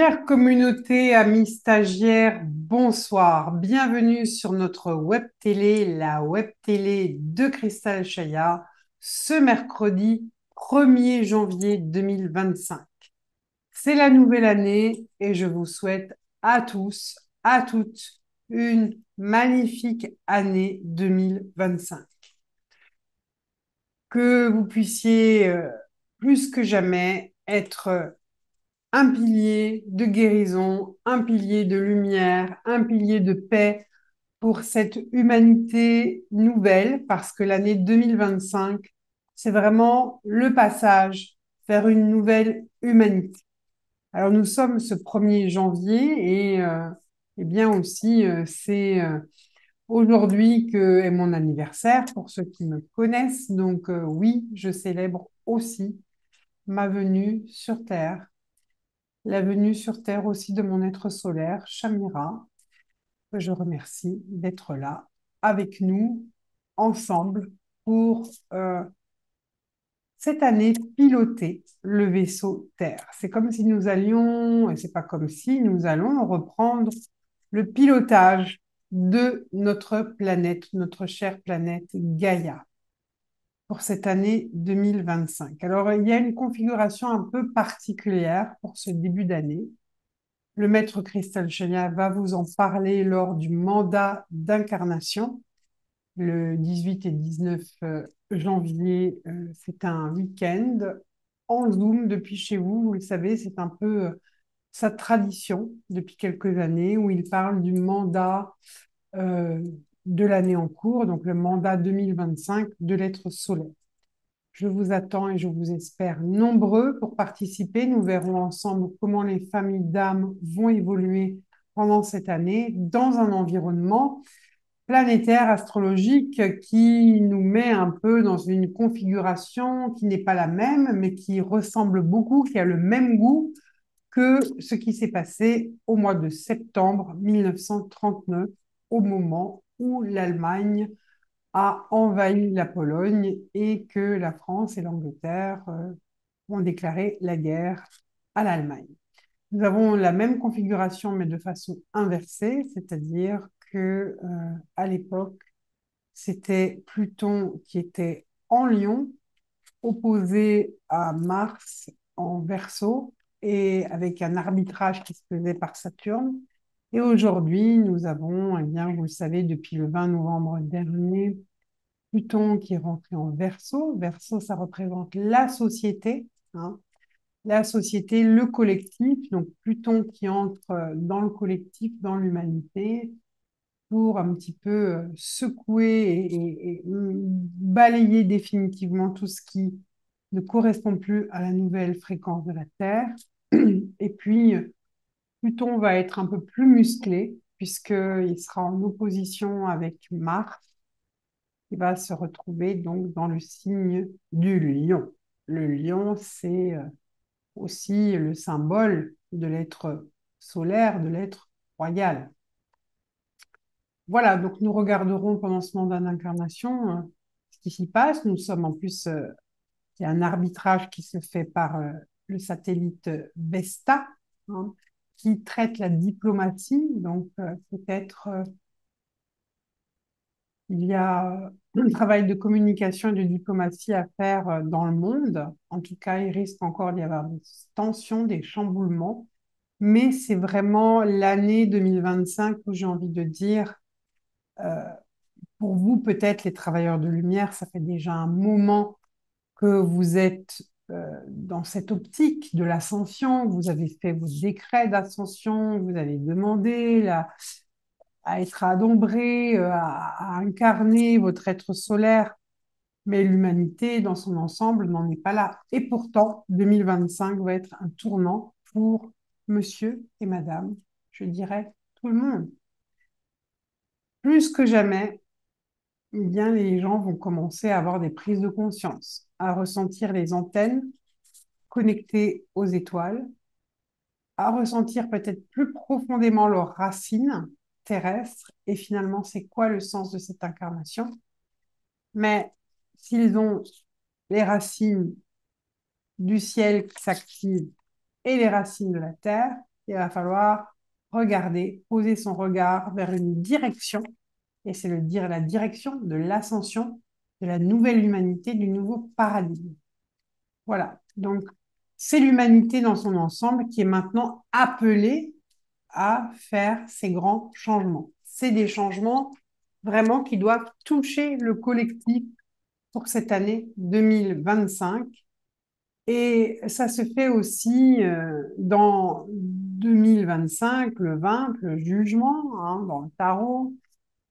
Chère communauté, amis stagiaires, bonsoir. Bienvenue sur notre web télé, la web télé de Cristal Chaya, ce mercredi 1er janvier 2025. C'est la nouvelle année et je vous souhaite à tous, à toutes, une magnifique année 2025. Que vous puissiez plus que jamais être un pilier de guérison, un pilier de lumière, un pilier de paix pour cette humanité nouvelle, parce que l'année 2025, c'est vraiment le passage vers une nouvelle humanité. Alors nous sommes ce 1er janvier et bien aussi c'est aujourd'hui que est mon anniversaire pour ceux qui me connaissent. Donc oui, je célèbre aussi ma venue sur Terre, la venue sur Terre aussi de mon être solaire, Shamira, que je remercie d'être là avec nous, ensemble, pour cette année piloter le vaisseau Terre. C'est comme si nous allions, et c'est pas comme si nous allons reprendre le pilotage de notre planète, notre chère planète Gaïa, pour cette année 2025. Alors, il y a une configuration un peu particulière pour ce début d'année. Le maître Cristal Chaya va vous en parler lors du mandat d'incarnation, le 18 et 19 janvier. C'est un week-end en Zoom depuis chez vous. Vous le savez, c'est un peu sa tradition depuis quelques années où il parle du mandat euh, de l'année en cours, donc le mandat 2025 de l'être solaire. Je vous attends et je vous espère nombreux pour participer. Nous verrons ensemble comment les familles d'âmes vont évoluer pendant cette année dans un environnement planétaire, astrologique, qui nous met un peu dans une configuration qui n'est pas la même, mais qui ressemble beaucoup, qui a le même goût que ce qui s'est passé au mois de septembre 1939, au moment où l'Allemagne a envahi la Pologne et que la France et l'Angleterre ont déclaré la guerre à l'Allemagne. Nous avons la même configuration, mais de façon inversée, c'est-à-dire que à l'époque, c'était Pluton qui était en Lion, opposé à Mars en Verseau, et avec un arbitrage qui se faisait par Saturne. Et aujourd'hui, nous avons, eh bien, vous le savez, depuis le 20 novembre dernier, Pluton qui est rentré en Verseau. Verseau, ça représente la société, hein, la société, le collectif. Donc Pluton qui entre dans le collectif, dans l'humanité, pour un petit peu secouer et balayer définitivement tout ce qui ne correspond plus à la nouvelle fréquence de la Terre. Et puis, Pluton va être un peu plus musclé, puisqu'il sera en opposition avec Mars, qui va se retrouver donc dans le signe du lion. Le lion, c'est aussi le symbole de l'être solaire, de l'être royal. Voilà, donc nous regarderons pendant ce mandat d'incarnation ce qui s'y passe. Nous sommes en plus, il y a un arbitrage qui se fait par le satellite Vesta, hein, qui traite la diplomatie. Donc peut-être il y a un travail de communication et de diplomatie à faire dans le monde. En tout cas, il risque encore d'y avoir des tensions, des chamboulements. Mais c'est vraiment l'année 2025 où j'ai envie de dire, euh, pour vous, peut-être les travailleurs de lumière, ça fait déjà un moment que vous êtes dans cette optique de l'ascension. Vous avez fait vos décrets d'ascension, vous avez demandé à être adombré, à incarner votre être solaire, mais l'humanité dans son ensemble n'en est pas là. Et pourtant, 2025 va être un tournant pour monsieur et madame, je dirais tout le monde. Plus que jamais, eh bien, les gens vont commencer à avoir des prises de conscience, à ressentir les antennes connectées aux étoiles, à ressentir peut-être plus profondément leurs racines terrestres et finalement, c'est quoi le sens de cette incarnation. Mais s'ils ont les racines du ciel qui s'activent et les racines de la terre, il va falloir regarder, poser son regard vers une direction, et c'est la direction de l'ascension de la nouvelle humanité, du nouveau paradigme. Voilà, donc c'est l'humanité dans son ensemble qui est maintenant appelée à faire ces grands changements. C'est des changements vraiment qui doivent toucher le collectif pour cette année 2025. Et ça se fait aussi dans 2025, le 20, le jugement, hein, dans le tarot.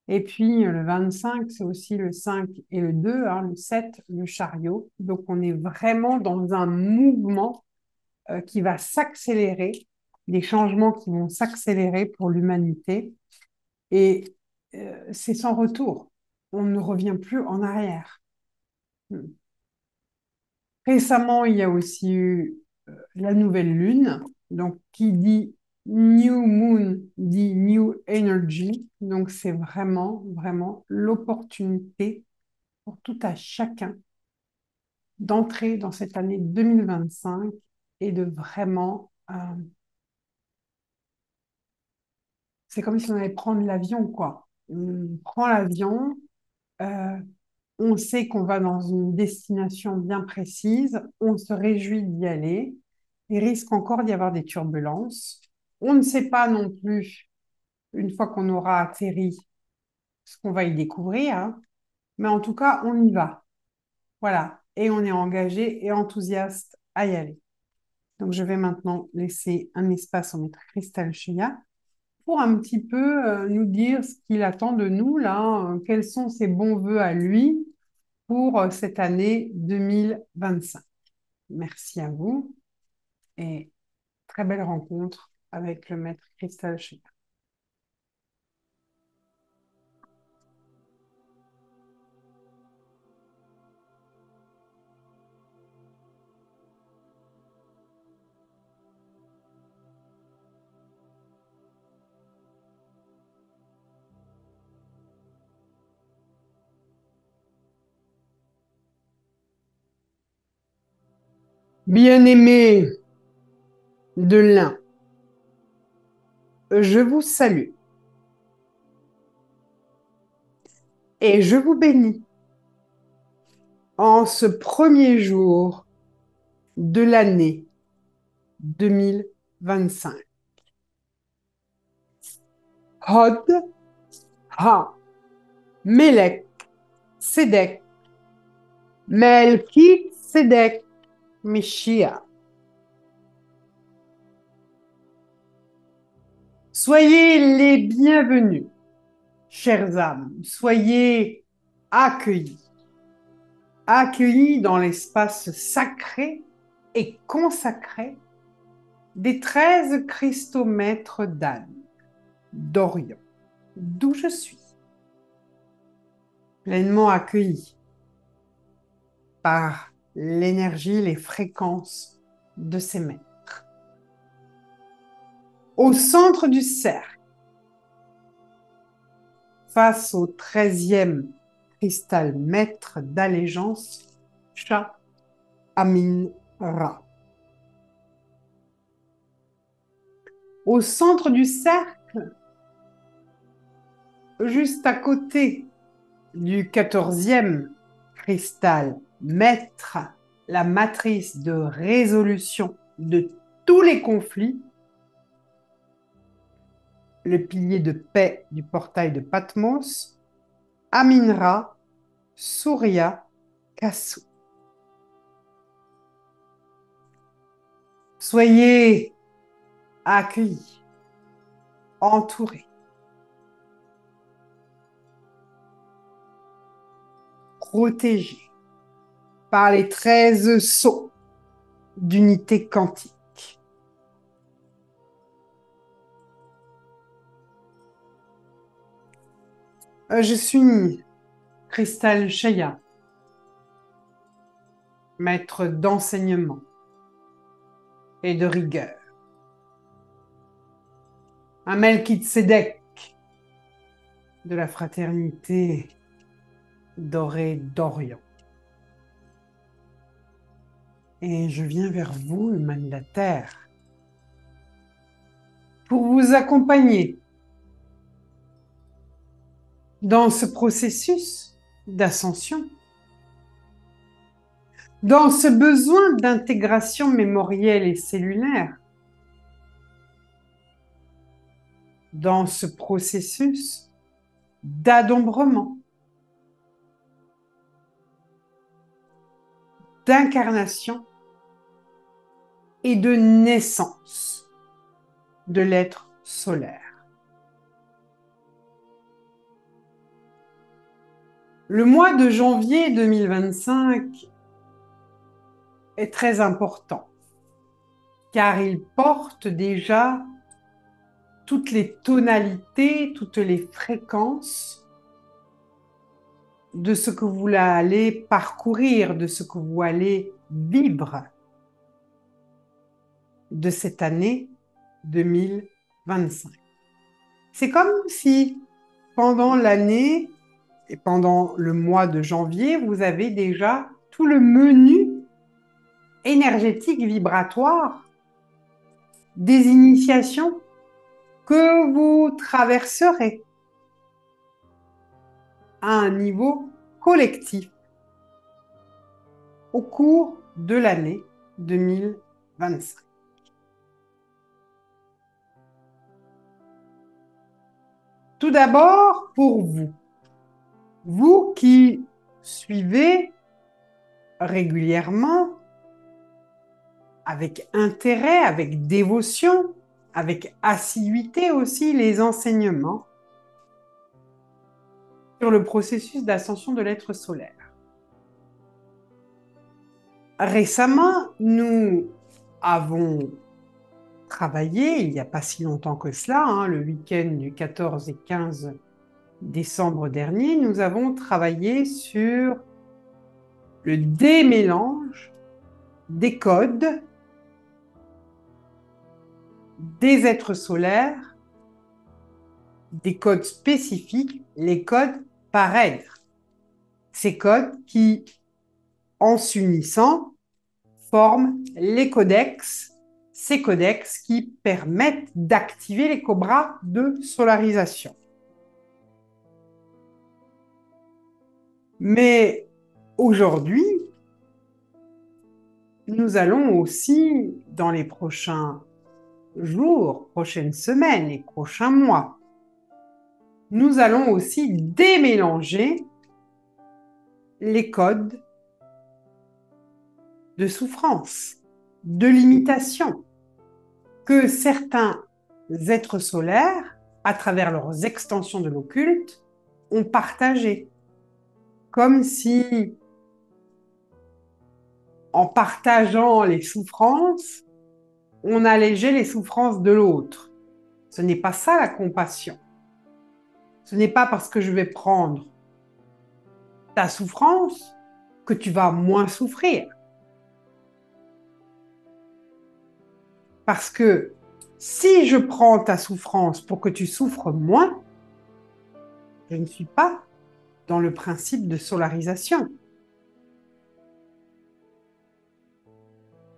Et puis le 25, c'est aussi le 5 et le 2, hein, le 7, le chariot. Donc on est vraiment dans un mouvement qui va s'accélérer, des changements qui vont s'accélérer pour l'humanité. Et c'est sans retour. On ne revient plus en arrière. Récemment, il y a aussi eu la nouvelle lune. Donc, qui dit New Moon dit New Energy. Donc, c'est vraiment, vraiment l'opportunité pour tout à chacun d'entrer dans cette année 2025 et de vraiment... c'est comme si on allait prendre l'avion, quoi. On prend l'avion, euh, on sait qu'on va dans une destination bien précise, on se réjouit d'y aller. Il risque encore d'y avoir des turbulences. On ne sait pas non plus, une fois qu'on aura atterri, ce qu'on va y découvrir, hein. Mais en tout cas, on y va. Voilà. Et on est engagé et enthousiaste à y aller. Donc, je vais maintenant laisser un espace au maître Cristal Sheya pour un petit peu nous dire ce qu'il attend de nous, là, quels sont ses bons voeux à lui pour cette année 2025. Merci à vous et très belle rencontre avec le maître Cristal Sheya. Bien-aimés de l'un, je vous salue et je vous bénis en ce premier jour de l'année 2025. Hod, Ha, Melech, Sedek, Melki, Sedek, Meshia. Soyez les bienvenus, chères âmes, soyez accueillis, accueillis dans l'espace sacré et consacré des 13 cristaux maîtres d'âne d'Orient, d'où je suis, pleinement accueillis par l'énergie, les fréquences de ces maîtres. Au centre du cercle, face au 13e cristal maître d'allégeance, Sha Amin Ra. Au centre du cercle, juste à côté du 14e cristal maître, la matrice de résolution de tous les conflits, le pilier de paix du portail de Patmos, Amin-Ra, Surya, Kassou. Soyez accueillis, entourés, protégés par les 13 sceaux d'unité quantique. Je suis Cristal Sheya, maître d'enseignement et de rigueur. Un Melchizedek de la fraternité dorée d'Orient. Et je viens vers vous, humains de la Terre, pour vous accompagner dans ce processus d'ascension, dans ce besoin d'intégration mémorielle et cellulaire, dans ce processus d'adombrement, d'incarnation et de naissance de l'être solaire. Le mois de janvier 2025 est très important car il porte déjà toutes les tonalités, toutes les fréquences de ce que vous allez parcourir, de ce que vous allez vivre de cette année 2025. C'est comme si pendant l'année et pendant le mois de janvier, vous avez déjà tout le menu énergétique vibratoire des initiations que vous traverserez à un niveau collectif au cours de l'année 2025. Tout d'abord, pour vous, vous qui suivez régulièrement, avec intérêt, avec dévotion, avec assiduité aussi, les enseignements sur le processus d'ascension de l'être solaire. Récemment, nous avons travaillé, il n'y a pas si longtemps que cela, le week-end du 14 et 15 décembre dernier, nous avons travaillé sur le démélange des codes des êtres solaires, des codes spécifiques, les codes par être. Ces codes qui, en s'unissant, forment les codex, ces codex qui permettent d'activer les cobras de solarisation. Mais aujourd'hui, nous allons aussi, dans les prochains jours, prochaines semaines et prochains mois, nous allons aussi démélanger les codes de souffrance, de limitation que certains êtres solaires, à travers leurs extensions de l'occulte, ont partagé. Comme si, en partageant les souffrances, on allégeait les souffrances de l'autre. Ce n'est pas ça la compassion. Ce n'est pas parce que je vais prendre ta souffrance que tu vas moins souffrir. Parce que si je prends ta souffrance pour que tu souffres moins, je ne suis pas dans le principe de solarisation.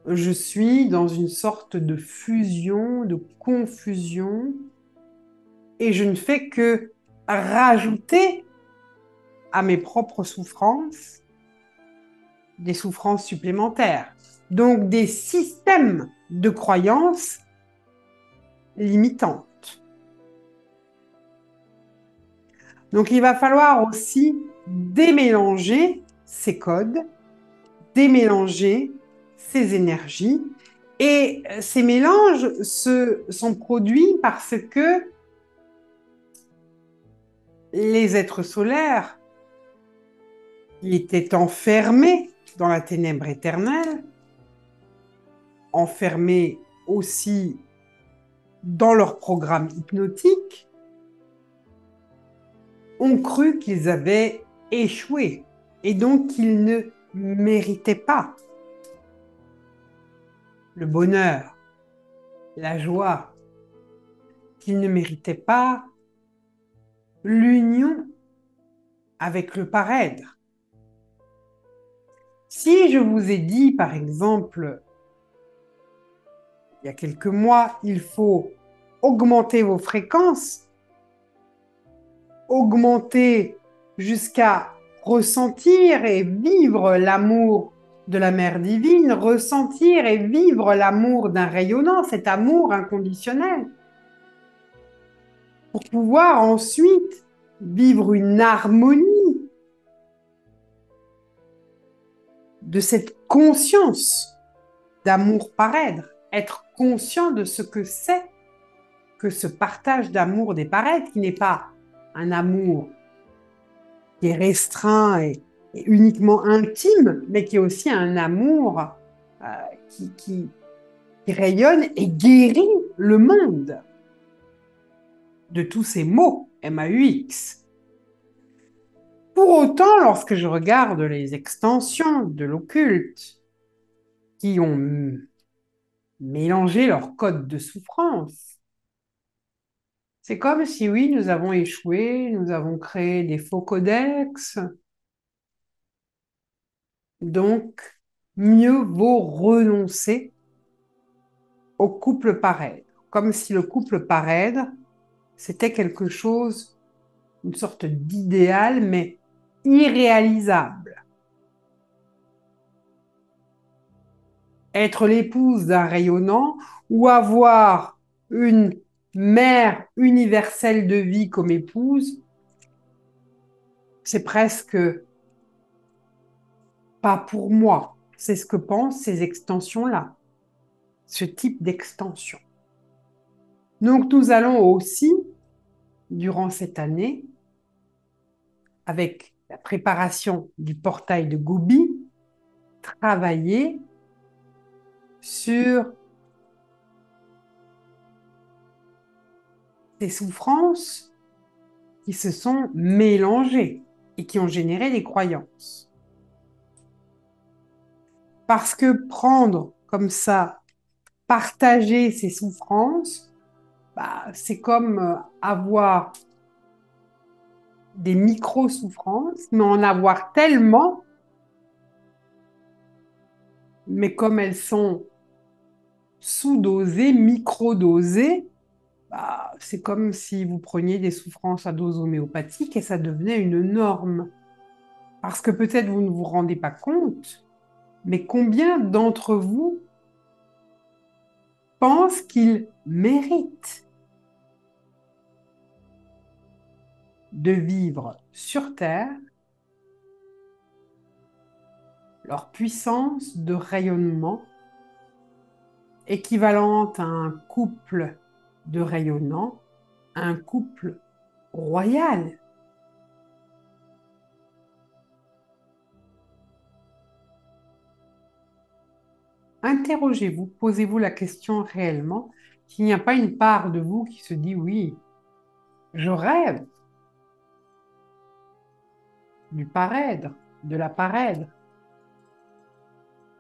Je suis dans une sorte de fusion, de confusion, et je ne fais que rajouter à mes propres souffrances des souffrances supplémentaires. Donc des systèmes de croyances limitantes. Donc il va falloir aussi démélanger ces codes, démélanger ces énergies. Et ces mélanges sont produits parce que les êtres solaires qui étaient enfermés dans la ténèbre éternelle, enfermés aussi dans leur programme hypnotique, ont cru qu'ils avaient échoué et donc qu'ils ne méritaient pas le bonheur, la joie, qu'ils ne méritaient pas l'union avec le parèdre. Si je vous ai dit, par exemple, il y a quelques mois, il faut augmenter vos fréquences, augmenter jusqu'à ressentir et vivre l'amour de la Mère divine, ressentir et vivre l'amour d'un rayonnant, cet amour inconditionnel, pour pouvoir ensuite vivre une harmonie de cette conscience d'amour paraître, être conscient de ce que c'est que ce partage d'amour des paraîtres, qui n'est pas un amour qui est restreint et uniquement intime, mais qui est aussi un amour euh, qui rayonne et guérit le monde de tous ces maux, MAUX. Pour autant, lorsque je regarde les extensions de l'occulte qui ont mélangé leur code de souffrance, c'est comme si, oui, nous avons échoué, nous avons créé des faux codex, donc mieux vaut renoncer au couple parèdre, comme si le couple parèdre, c'était quelque chose, une sorte d'idéal, mais irréalisable. Être l'épouse d'un rayonnant ou avoir une mère universelle de vie comme épouse, c'est presque pas pour moi. C'est ce que pensent ces extensions-là, ce type d'extension. Donc nous allons aussi, durant cette année, avec la préparation du portail de Gobi, travailler sur ces souffrances qui se sont mélangées et qui ont généré des croyances. Parce que prendre comme ça, partager ces souffrances, c'est comme avoir des micro-souffrances, mais en avoir tellement, mais comme elles sont sous-dosées, micro-dosées, c'est comme si vous preniez des souffrances à dose homéopathique et ça devenait une norme. Parce que peut-être vous ne vous rendez pas compte, mais combien d'entre vous pensent qu'ils méritent de vivre sur Terre leur puissance de rayonnement équivalente à un couple de rayonnants, un couple royal. Interrogez-vous, posez-vous la question réellement, s'il n'y a pas une part de vous qui se dit oui, je rêve du parèdre, de la parèdre.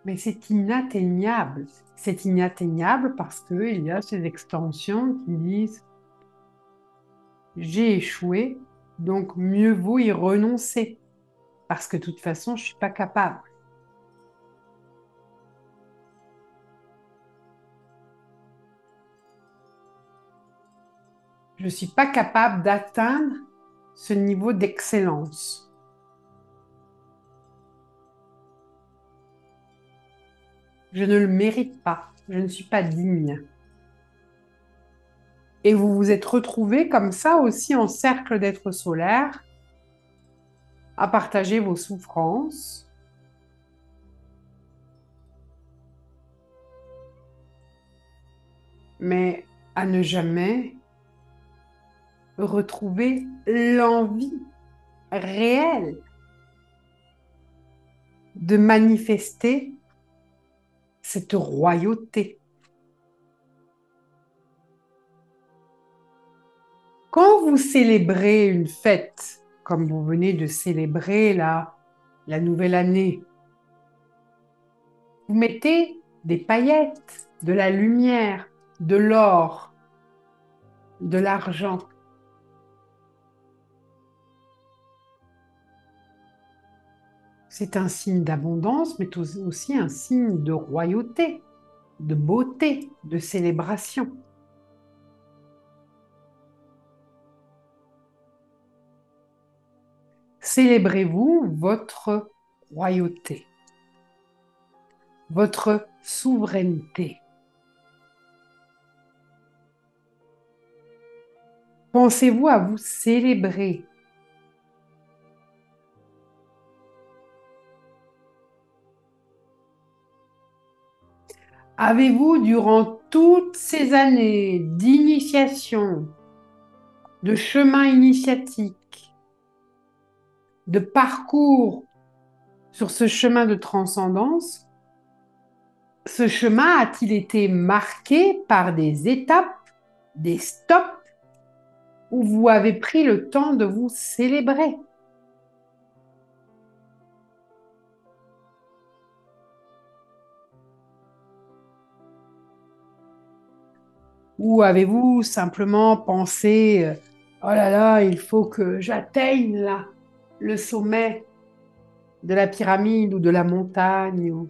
Mais c'est inatteignable. C'est inatteignable parce qu'il y a ces extensions qui disent j'ai échoué, donc mieux vaut y renoncer. Parce que de toute façon, je ne suis pas capable. Je ne suis pas capable d'atteindre ce niveau d'excellence. Je ne le mérite pas. Je ne suis pas digne. Et vous vous êtes retrouvés comme ça aussi en cercle d'êtres solaires à partager vos souffrances, mais à ne jamais retrouver l'envie réelle de manifester cette royauté. Quand vous célébrez une fête, comme vous venez de célébrer la nouvelle année, vous mettez des paillettes, de la lumière, de l'or, de l'argent. C'est un signe d'abondance, mais aussi un signe de royauté, de beauté, de célébration. célébrez-vous votre royauté, votre souveraineté? Pensez-vous à vous célébrer? Avez-vous, durant toutes ces années d'initiation, de chemin initiatique, de parcours sur ce chemin de transcendance, ce chemin a-t-il été marqué par des étapes, des stops, où vous avez pris le temps de vous célébrer? Ou avez-vous simplement pensé, oh là là, il faut que j'atteigne là, le sommet de la pyramide ou de la montagne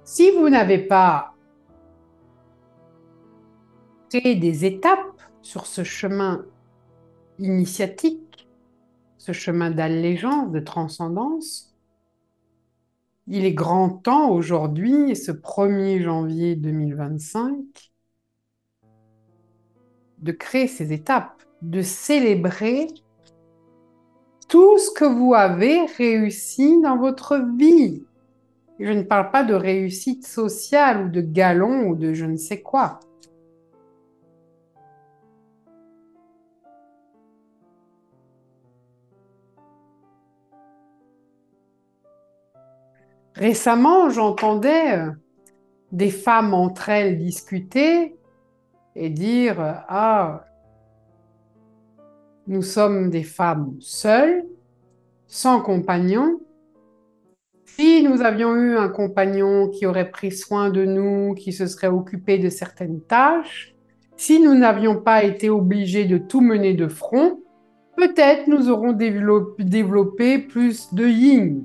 Si vous n'avez pas créé des étapes sur ce chemin initiatique, ce chemin d'allégeance, de transcendance, il est grand temps aujourd'hui, ce 1er janvier 2025, de créer ces étapes, de célébrer tout ce que vous avez réussi dans votre vie. Je ne parle pas de réussite sociale ou de galon ou de je ne sais quoi. Récemment, j'entendais des femmes entre elles discuter et dire ah, nous sommes des femmes seules, sans compagnon. Si nous avions eu un compagnon qui aurait pris soin de nous, qui se serait occupé de certaines tâches, si nous n'avions pas été obligés de tout mener de front, peut-être nous aurons développé plus de yin.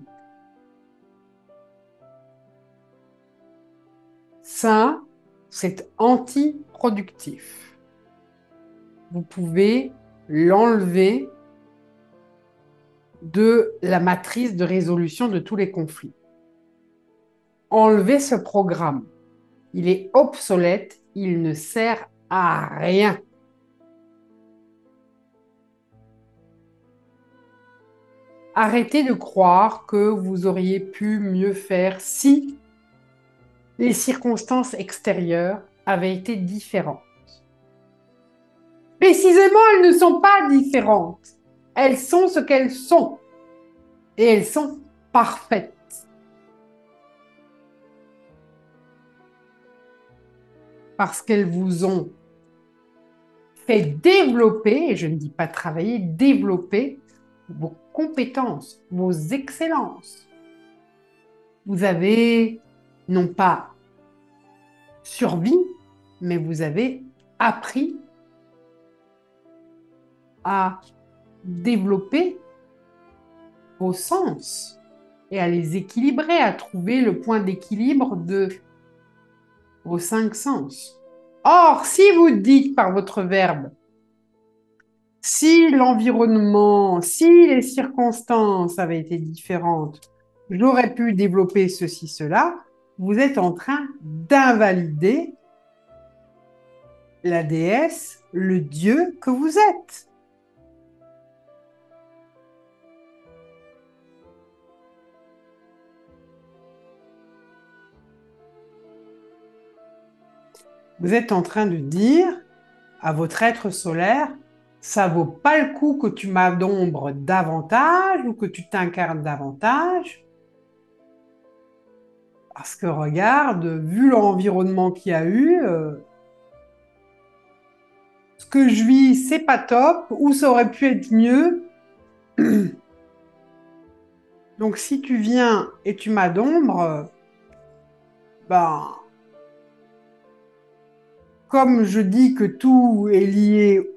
Ça, c'est anti-productif. Vous pouvez l'enlever de la matrice de résolution de tous les conflits. Enlevez ce programme. Il est obsolète, il ne sert à rien. Arrêtez de croire que vous auriez pu mieux faire si les circonstances extérieures avaient été différentes. Précisément, elles ne sont pas différentes. Elles sont ce qu'elles sont. Et elles sont parfaites. Parce qu'elles vous ont fait développer, et je ne dis pas travailler, développer vos compétences, vos excellences. Vous avez non pas survécu, mais vous avez appris à développer vos sens et à les équilibrer, à trouver le point d'équilibre de vos 5 sens. Or, si vous dites par votre verbe, si l'environnement, si les circonstances avaient été différentes, j'aurais pu développer ceci, cela, vous êtes en train d'invalider la déesse, le Dieu que vous êtes. Vous êtes en train de dire à votre être solaire, ça vaut pas le coup que tu m'adombres davantage ou que tu t'incarnes davantage. Parce que regarde, vu l'environnement qu'il y a eu, ce que je vis, c'est pas top, ou ça aurait pu être mieux. Donc si tu viens et tu m'adombres, ben, comme je dis que tout est lié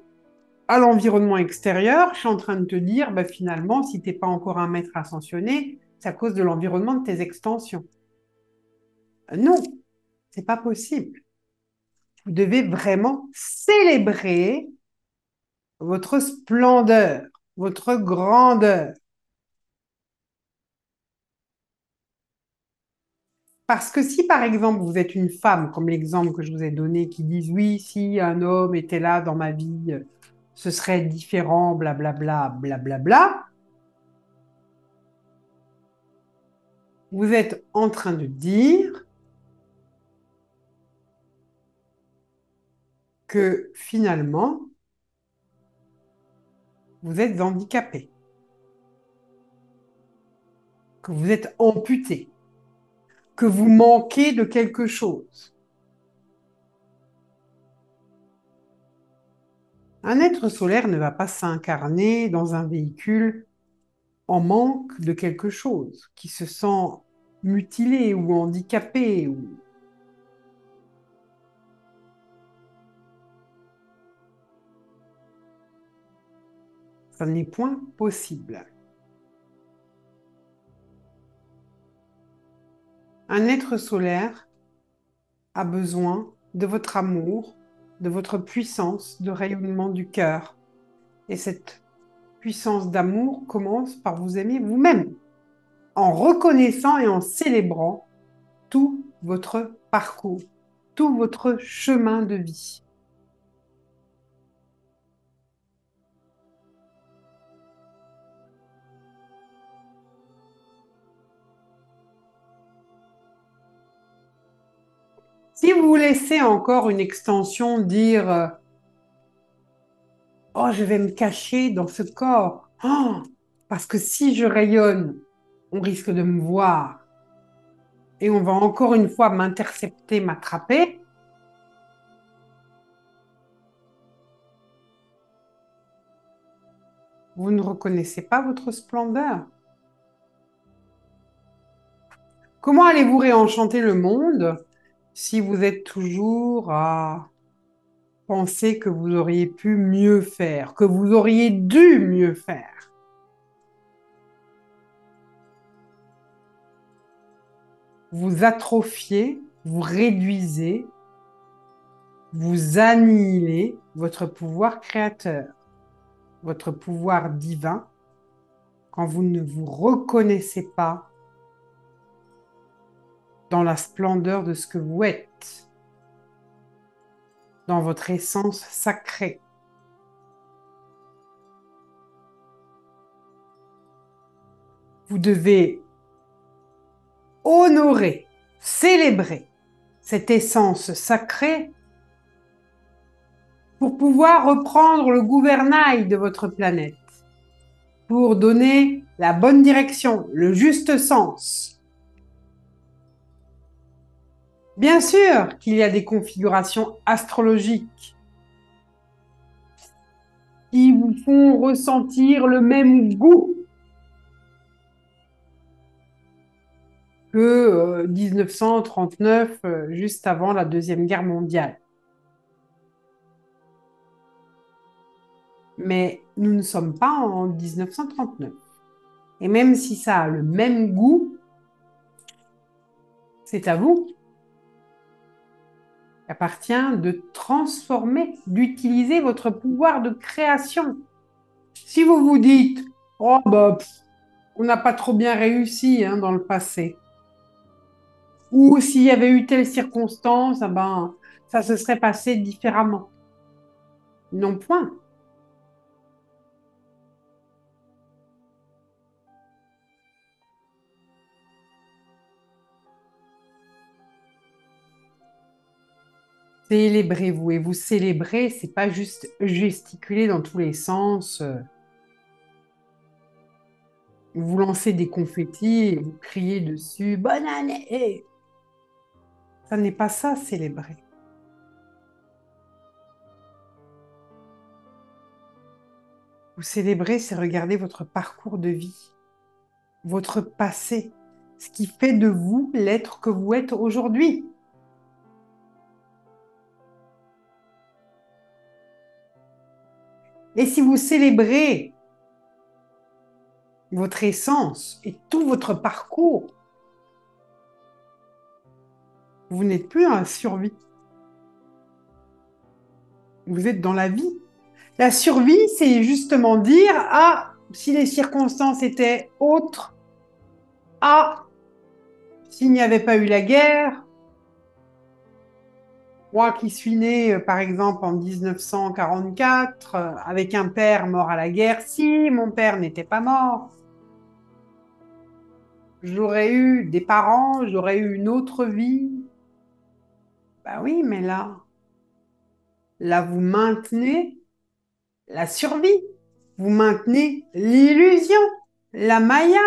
à l'environnement extérieur, je suis en train de te dire, ben, finalement, si tu n'es pas encore un maître ascensionné, c'est à cause de l'environnement de tes extensions. Non, c'est pas possible. Vous devez vraiment célébrer votre splendeur, votre grandeur. Parce que si, par exemple, vous êtes une femme, comme l'exemple que je vous ai donné, qui disent oui, si un homme était là dans ma vie, ce serait différent, blablabla, blablabla, vous êtes en train de dire que finalement, vous êtes handicapé, que vous êtes amputé, que vous manquez de quelque chose. Un être solaire ne va pas s'incarner dans un véhicule en manque de quelque chose, qui se sent mutilé ou handicapé. Ça n'est point possible. Un être solaire a besoin de votre amour, de votre puissance de rayonnement du cœur. Et cette puissance d'amour commence par vous aimer vous-même, en reconnaissant et en célébrant tout votre parcours, tout votre chemin de vie. Si vous laissez encore une extension dire oh, je vais me cacher dans ce corps, oh, parce que si je rayonne, on risque de me voir et on va encore une fois m'intercepter, m'attraper, vous ne reconnaissez pas votre splendeur. Comment allez-vous réenchanter le monde si vous êtes toujours à penser que vous auriez pu mieux faire, que vous auriez dû mieux faire? Vous atrophiez, vous réduisez, vous annihilez votre pouvoir créateur, votre pouvoir divin, quand vous ne vous reconnaissez pas dans la splendeur de ce que vous êtes, dans votre essence sacrée. Vous devez honorer, célébrer cette essence sacrée pour pouvoir reprendre le gouvernail de votre planète, pour donner la bonne direction, le juste sens. Bien sûr qu'il y a des configurations astrologiques qui vous font ressentir le même goût que 1939, juste avant la Deuxième Guerre mondiale. Mais nous ne sommes pas en 1939. Et même si ça a le même goût, c'est à vous. Il appartient de transformer, d'utiliser votre pouvoir de création. Si vous vous dites, oh bah, on n'a pas trop bien réussi dans le passé, ou s'il y avait eu telle circonstance, ah ben, ça se serait passé différemment. Non point. Célébrez-vous. Et vous célébrez, c'est pas juste gesticuler dans tous les sens. Vous lancez des confettis et vous criez dessus, bonne année. Ça n'est pas ça, célébrer. Vous célébrez, c'est regarder votre parcours de vie, votre passé, ce qui fait de vous l'être que vous êtes aujourd'hui. Et si vous célébrez votre essence et tout votre parcours, vous n'êtes plus en survie. Vous êtes dans la vie. La survie, c'est justement dire, ah, si les circonstances étaient autres, ah, s'il n'y avait pas eu la guerre, moi qui suis née, par exemple, en 1944, avec un père mort à la guerre, si mon père n'était pas mort, j'aurais eu des parents, j'aurais eu une autre vie. Ben oui, mais là, vous maintenez la survie, vous maintenez l'illusion, la maya.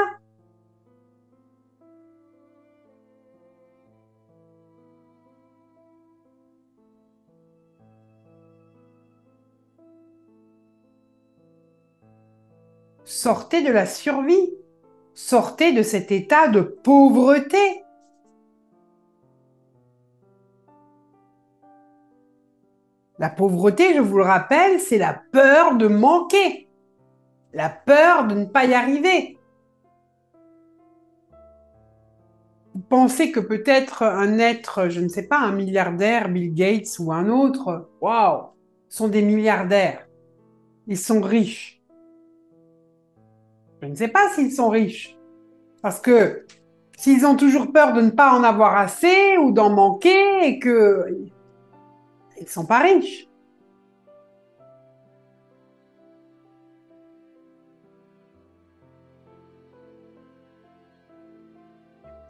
Sortez de la survie, sortez de cet état de pauvreté. La pauvreté, je vous le rappelle, c'est la peur de manquer, la peur de ne pas y arriver. Vous pensez que peut-être un être, je ne sais pas, un milliardaire, Bill Gates ou un autre, waouh, sont des milliardaires. Ils sont riches. Je ne sais pas s'ils sont riches. Parce que s'ils ont toujours peur de ne pas en avoir assez ou d'en manquer et que ils ne sont pas riches.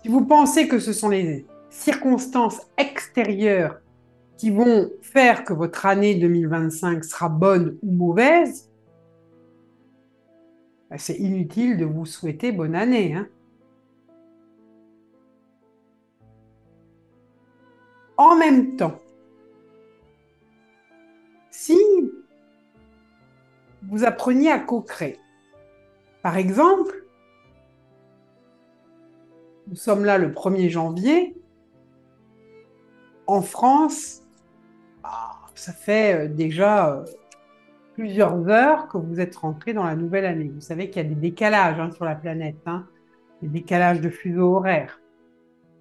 Si vous pensez que ce sont les circonstances extérieures qui vont faire que votre année 2025 sera bonne ou mauvaise, ben, c'est inutile de vous souhaiter bonne année, hein. En même temps, si vous appreniez à co-créer, par exemple, nous sommes là le 1er janvier, en France, ça fait déjà plusieurs heures que vous êtes rentré dans la nouvelle année. Vous savez qu'il y a des décalages hein, sur la planète, hein, des décalages de fuseaux horaires.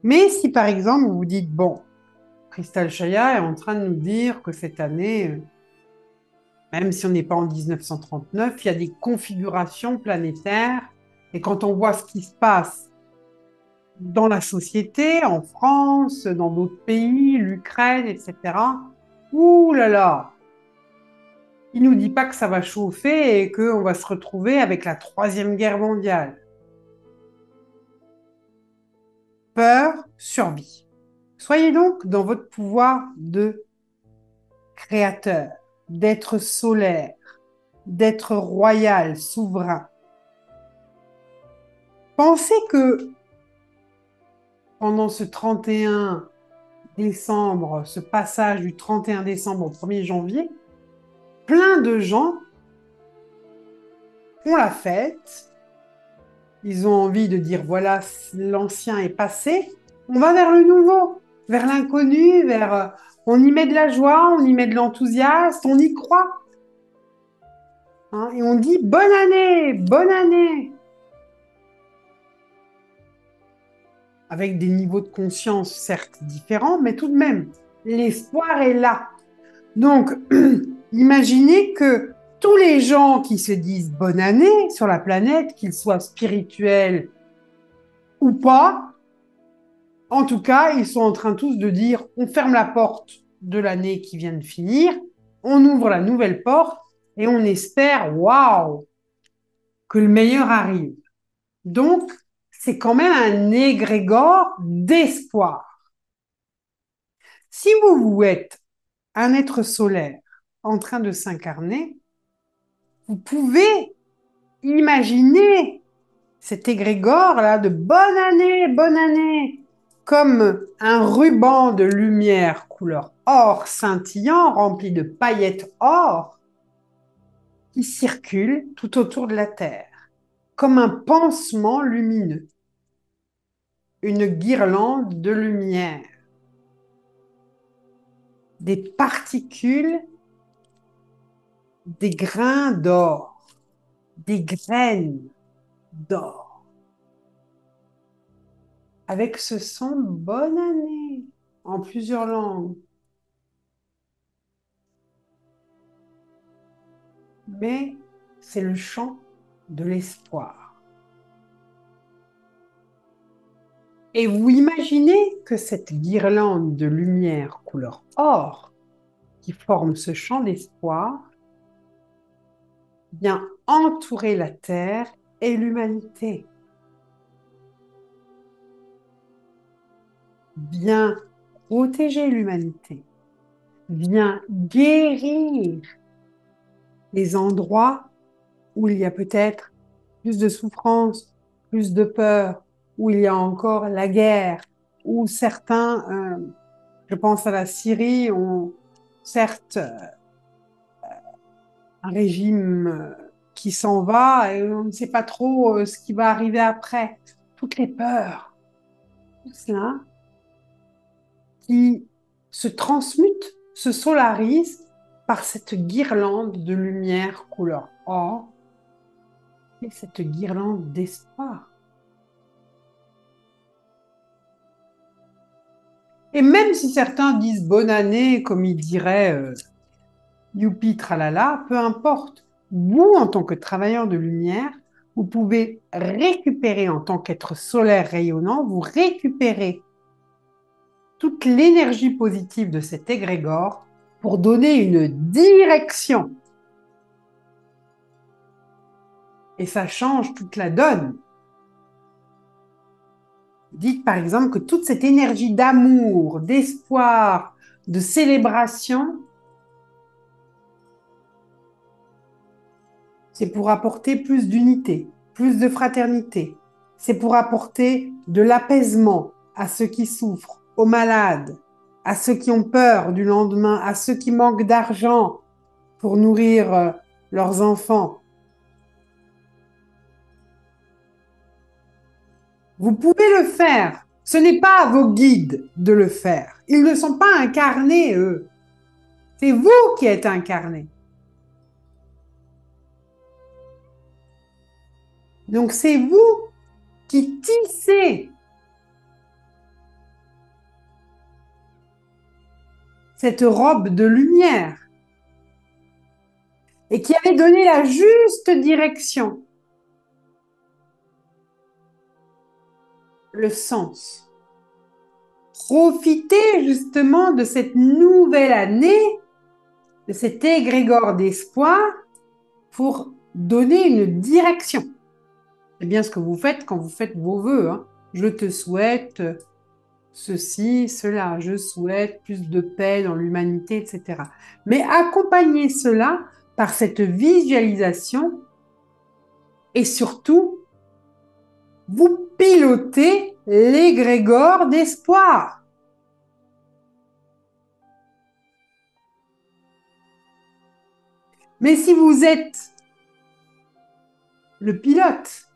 Mais si par exemple vous vous dites, bon, Crystal Chaya est en train de nous dire que cette année, même si on n'est pas en 1939, il y a des configurations planétaires. Et quand on voit ce qui se passe dans la société, en France, dans d'autres pays, l'Ukraine, etc., ouh là là, il nous dit pas que ça va chauffer et qu'on va se retrouver avec la Troisième Guerre mondiale. Peur, survie. Soyez donc dans votre pouvoir de créateur, d'être solaire, d'être royal, souverain. Pensez que pendant ce 31 décembre, ce passage du 31 décembre au 1er janvier, plein de gens ont la fête. Ils ont envie de dire, voilà, l'ancien est passé. On va vers le nouveau, vers l'inconnu, on y met de la joie, on y met de l'enthousiasme, on y croit. Hein, et on dit, bonne année, bonne année. Avec des niveaux de conscience certes différents, mais tout de même, l'espoir est là. Donc, imaginez que tous les gens qui se disent bonne année sur la planète, qu'ils soient spirituels ou pas, en tout cas, ils sont en train tous de dire on ferme la porte de l'année qui vient de finir, on ouvre la nouvelle porte et on espère, waouh, que le meilleur arrive. Donc, c'est quand même un égrégore d'espoir. Si vous êtes un être solaire en train de s'incarner, vous pouvez imaginer cet égrégore-là de bonne année, comme un ruban de lumière couleur or scintillant, rempli de paillettes or, qui circule tout autour de la Terre, comme un pansement lumineux, une guirlande de lumière, des particules, des grains d'or, des graines d'or. Avec ce son bonne année en plusieurs langues. mais c'est le chant de l'espoir. Et vous imaginez que cette guirlande de lumière couleur or qui forme ce champ d'espoir vient entourer la Terre et l'humanité, vient protéger l'humanité, vient guérir les endroits où il y a peut-être plus de souffrance, plus de peur, où il y a encore la guerre, où certains, je pense à la Syrie, ont certes un régime qui s'en va et on ne sait pas trop ce qui va arriver après. Toutes les peurs, tout cela qui se transmute, se solarise par cette guirlande de lumière couleur or et cette guirlande d'espoir. Et même si certains disent bonne année, comme ils diraient youpi tralala, peu importe. Vous, en tant que travailleur de lumière, vous pouvez récupérer en tant qu'être solaire rayonnant, vous récupérez toute l'énergie positive de cet égrégore pour donner une direction. Et ça change toute la donne. Dites par exemple que toute cette énergie d'amour, d'espoir, de célébration, c'est pour apporter plus d'unité, plus de fraternité. C'est pour apporter de l'apaisement à ceux qui souffrent, aux malades, à ceux qui ont peur du lendemain, à ceux qui manquent d'argent pour nourrir leurs enfants. Vous pouvez le faire. Ce n'est pas à vos guides de le faire. Ils ne sont pas incarnés, eux. C'est vous qui êtes incarnés. Donc c'est vous qui tissez cette robe de lumière et qui avez donné la juste direction, le sens. Profitez justement de cette nouvelle année, de cet égrégore d'espoir pour donner une direction. C'est bien ce que vous faites quand vous faites vos vœux. Hein. Je te souhaite ceci, cela. Je souhaite plus de paix dans l'humanité, etc. Mais accompagnez cela par cette visualisation et surtout, vous pilotez l'égrégore d'espoir. Mais si vous êtes le pilote,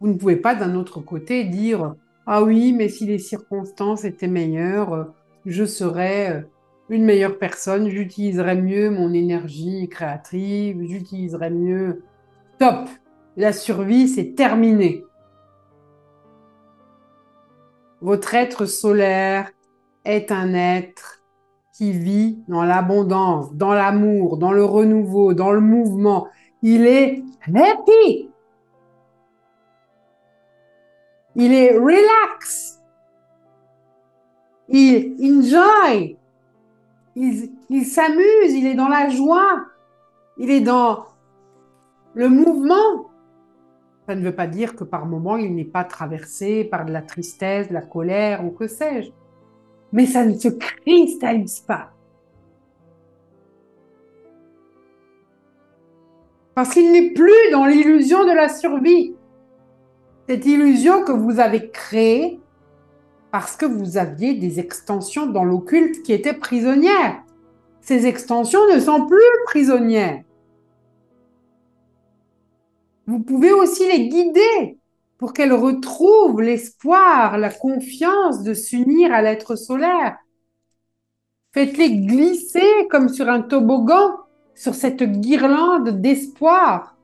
vous ne pouvez pas d'un autre côté dire « Ah oui, mais si les circonstances étaient meilleures, je serais une meilleure personne, j'utiliserais mieux mon énergie créative, j'utiliserais mieux... » Top! La survie, c'est terminé. Votre être solaire est un être qui vit dans l'abondance, dans l'amour, dans le renouveau, dans le mouvement. Il est happy. Il est relax. Il enjoy. Il s'amuse. Il est dans la joie. Il est dans le mouvement. Ça ne veut pas dire que par moments, il n'est pas traversé par de la tristesse, de la colère ou que sais-je. Mais ça ne se cristallise pas. Parce qu'il n'est plus dans l'illusion de la survie. Cette illusion que vous avez créée parce que vous aviez des extensions dans l'occulte qui étaient prisonnières. Ces extensions ne sont plus prisonnières. Vous pouvez aussi les guider pour qu'elles retrouvent l'espoir, la confiance de s'unir à l'être solaire. Faites-les glisser comme sur un toboggan, sur cette guirlande d'espoir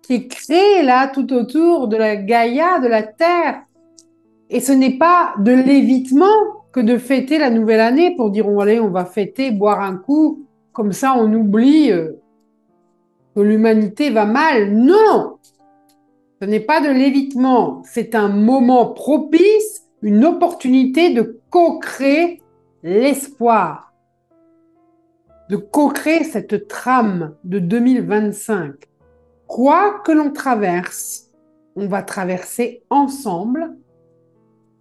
qui est créée là tout autour de la Gaïa, de la Terre. Et ce n'est pas de l'évitement que de fêter la nouvelle année pour dire, oh, allez, on va fêter, boire un coup, comme ça on oublie que l'humanité va mal. Non, ce n'est pas de l'évitement, c'est un moment propice, une opportunité de co-créer l'espoir, de co-créer cette trame de 2025. Quoi que l'on traverse, on va traverser ensemble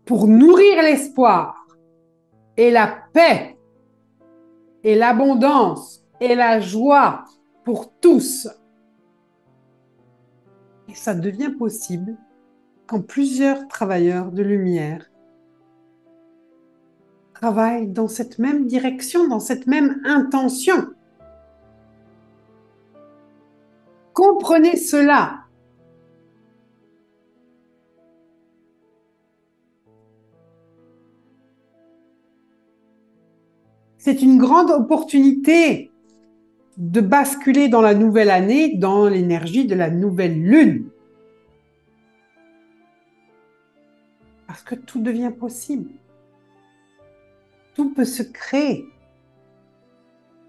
pour nourrir l'espoir et la paix et l'abondance et la joie pour tous. Et ça devient possible quand plusieurs travailleurs de lumière travaillent dans cette même direction, dans cette même intention. Comprenez cela. C'est une grande opportunité de basculer dans la nouvelle année, dans l'énergie de la nouvelle lune. Parce que tout devient possible. Tout peut se créer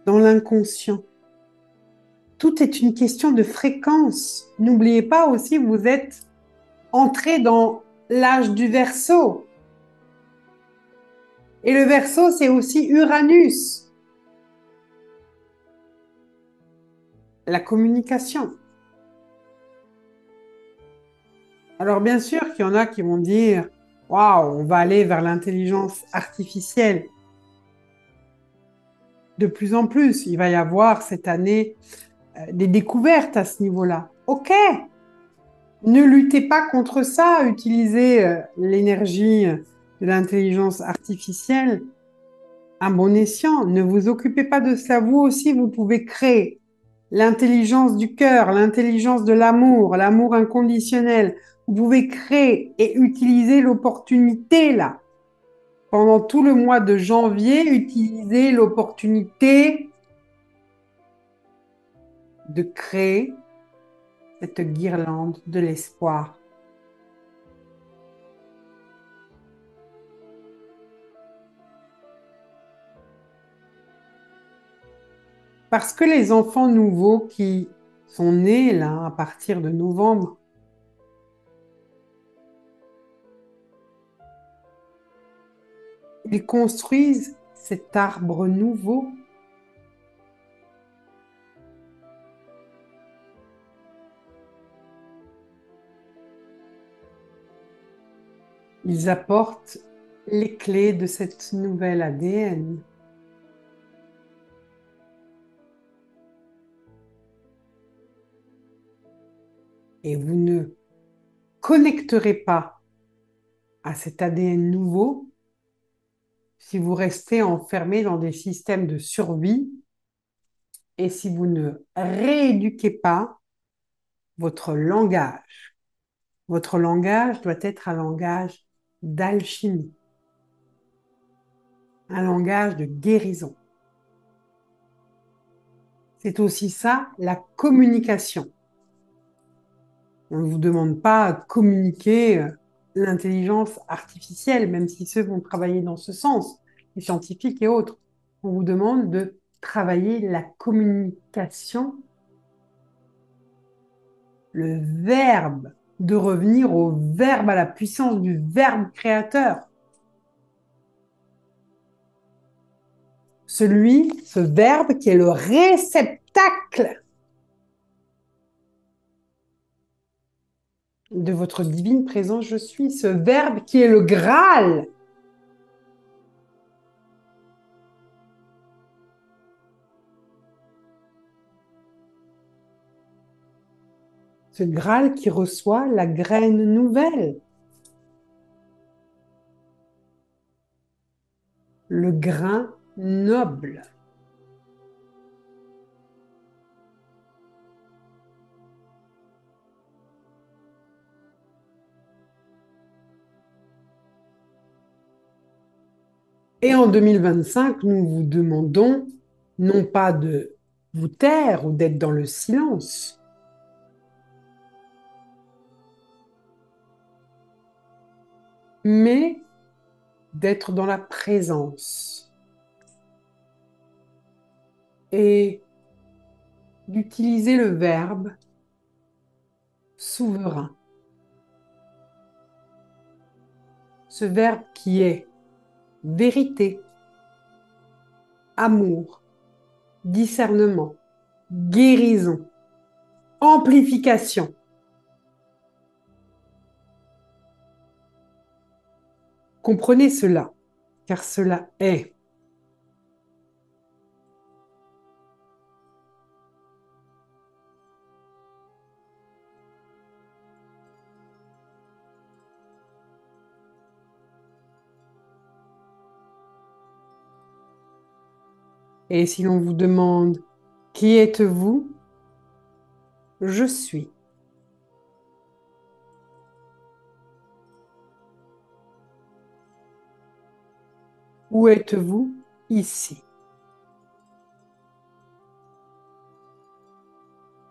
dans l'inconscient. Tout est une question de fréquence. N'oubliez pas aussi, vous êtes entré dans l'âge du Verseau. Et le Verseau, c'est aussi Uranus. La communication. Alors bien sûr qu'il y en a qui vont dire, waouh, on va aller vers l'intelligence artificielle. De plus en plus, il va y avoir cette année des découvertes à ce niveau-là. Ok, ne luttez pas contre ça, utilisez l'énergie de l'intelligence artificielle à bon escient. Ne vous occupez pas de ça. Vous aussi, vous pouvez créer l'intelligence du cœur, l'intelligence de l'amour, l'amour inconditionnel. Vous pouvez créer et utiliser l'opportunité là. Pendant tout le mois de janvier, utilisez l'opportunité de créer cette guirlande de l'espoir. Parce que les enfants nouveaux qui sont nés là à partir de novembre, ils construisent cet arbre nouveau. Ils apportent les clés de cette nouvelle ADN. Et vous ne connecterez pas à cet ADN nouveau si vous restez enfermé dans des systèmes de survie et si vous ne rééduquez pas votre langage. Votre langage doit être un langage d'alchimie, un langage de guérison. C'est aussi ça, la communication. On ne vous demande pas de communiquer l'intelligence artificielle, même si ceux vont travailler dans ce sens, les scientifiques et autres. On vous demande de travailler la communication, le verbe, de revenir au verbe, à la puissance du verbe créateur. Ce verbe qui est le réceptacle de votre divine présence, je suis, ce verbe qui est le Graal. Ce Graal qui reçoit la graine nouvelle. Le grain noble. Et en 2025, nous vous demandons non pas de vous taire ou d'être dans le silence, mais d'être dans la présence et d'utiliser le verbe souverain. Ce verbe qui est vérité, amour, discernement, guérison, amplification. Comprenez cela, car cela est. Et si l'on vous demande qui êtes-vous, je suis. Où êtes-vous ici?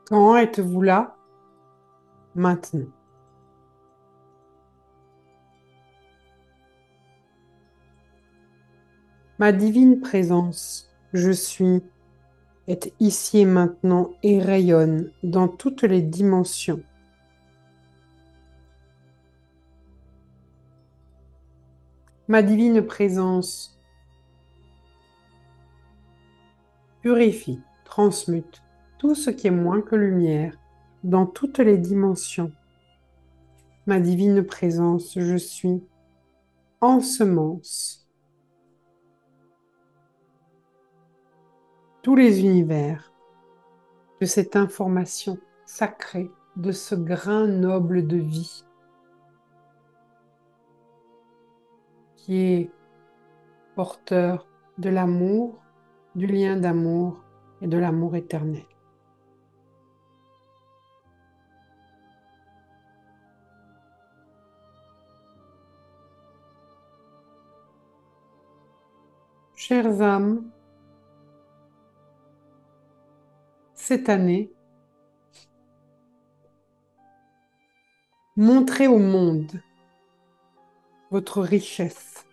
Quand êtes-vous là? Maintenant. Ma divine présence, je suis, est ici et maintenant et rayonne dans toutes les dimensions. Ma divine présence purifie, transmute tout ce qui est moins que lumière dans toutes les dimensions. Ma divine présence, je suis, ensemence tous les univers de cette information sacrée, de ce grain noble de vie qui est porteur de l'amour, du lien d'amour et de l'amour éternel. Chères âmes, cette année, montrez au monde votre richesse,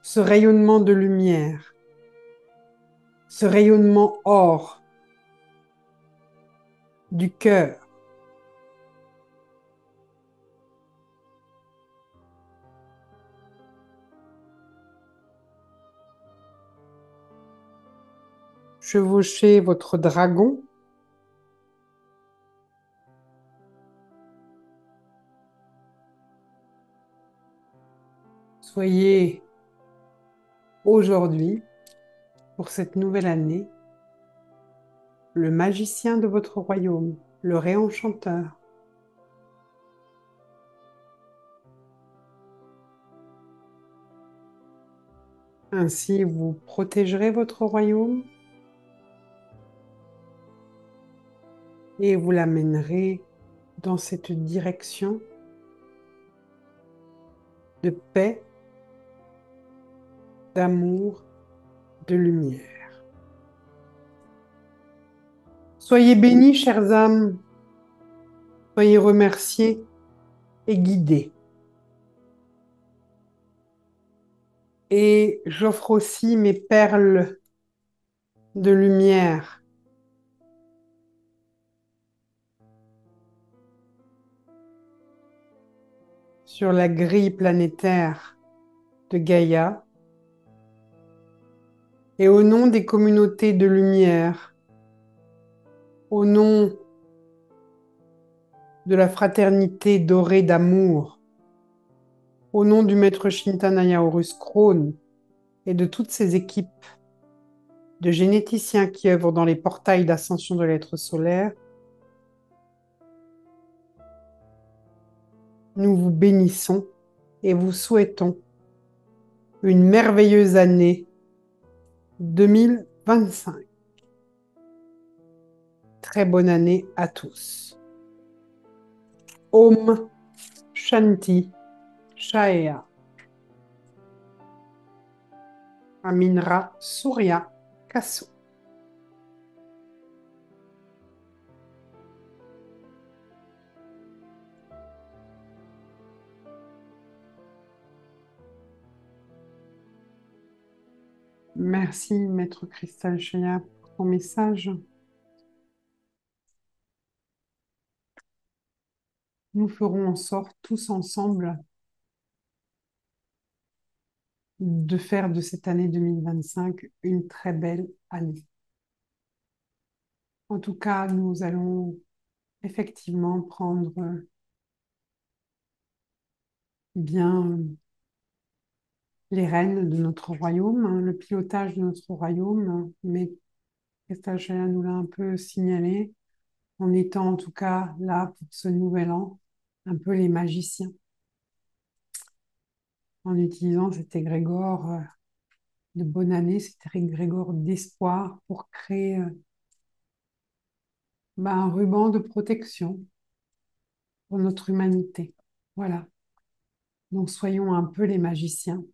ce rayonnement de lumière, ce rayonnement or du cœur. Chevauchez votre dragon. Soyez aujourd'hui, pour cette nouvelle année, le magicien de votre royaume, le réenchanteur. Ainsi, vous protégerez votre royaume et vous l'amènerez dans cette direction de paix, d'amour, de lumière. Soyez bénis, chères âmes, soyez remerciés et guidés. Et j'offre aussi mes perles de lumière sur la grille planétaire de Gaïa. Et au nom des communautés de lumière, au nom de la fraternité dorée d'amour, au nom du maître Shintanaya Horus Krone et de toutes ces équipes de généticiens qui œuvrent dans les portails d'ascension de l'être solaire, nous vous bénissons et vous souhaitons une merveilleuse année 2025. Très bonne année à tous. Om Shanti Shaya Aminra Surya Kasu. Merci, Maître Cristal Shaya, pour ton message. Nous ferons en sorte, tous ensemble, de faire de cette année 2025 une très belle année. En tout cas, nous allons effectivement prendre bien les rênes de notre royaume, hein, le pilotage de notre royaume, mais Estagela nous l'a un peu signalé, en étant en tout cas là pour ce nouvel an, un peu les magiciens, en utilisant cet égrégore de bonne année, cet égrégore d'espoir pour créer un ruban de protection pour notre humanité. Voilà. Donc soyons un peu les magiciens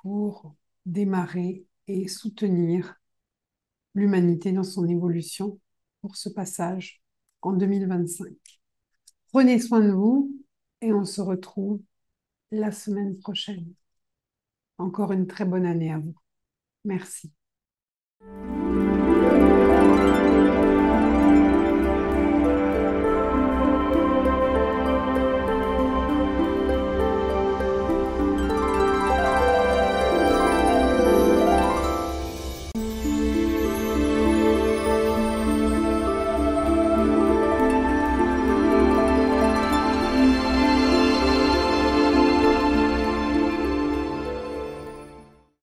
pour démarrer et soutenir l'humanité dans son évolution pour ce passage en 2025. Prenez soin de vous et on se retrouve la semaine prochaine. Encore une très bonne année à vous. Merci.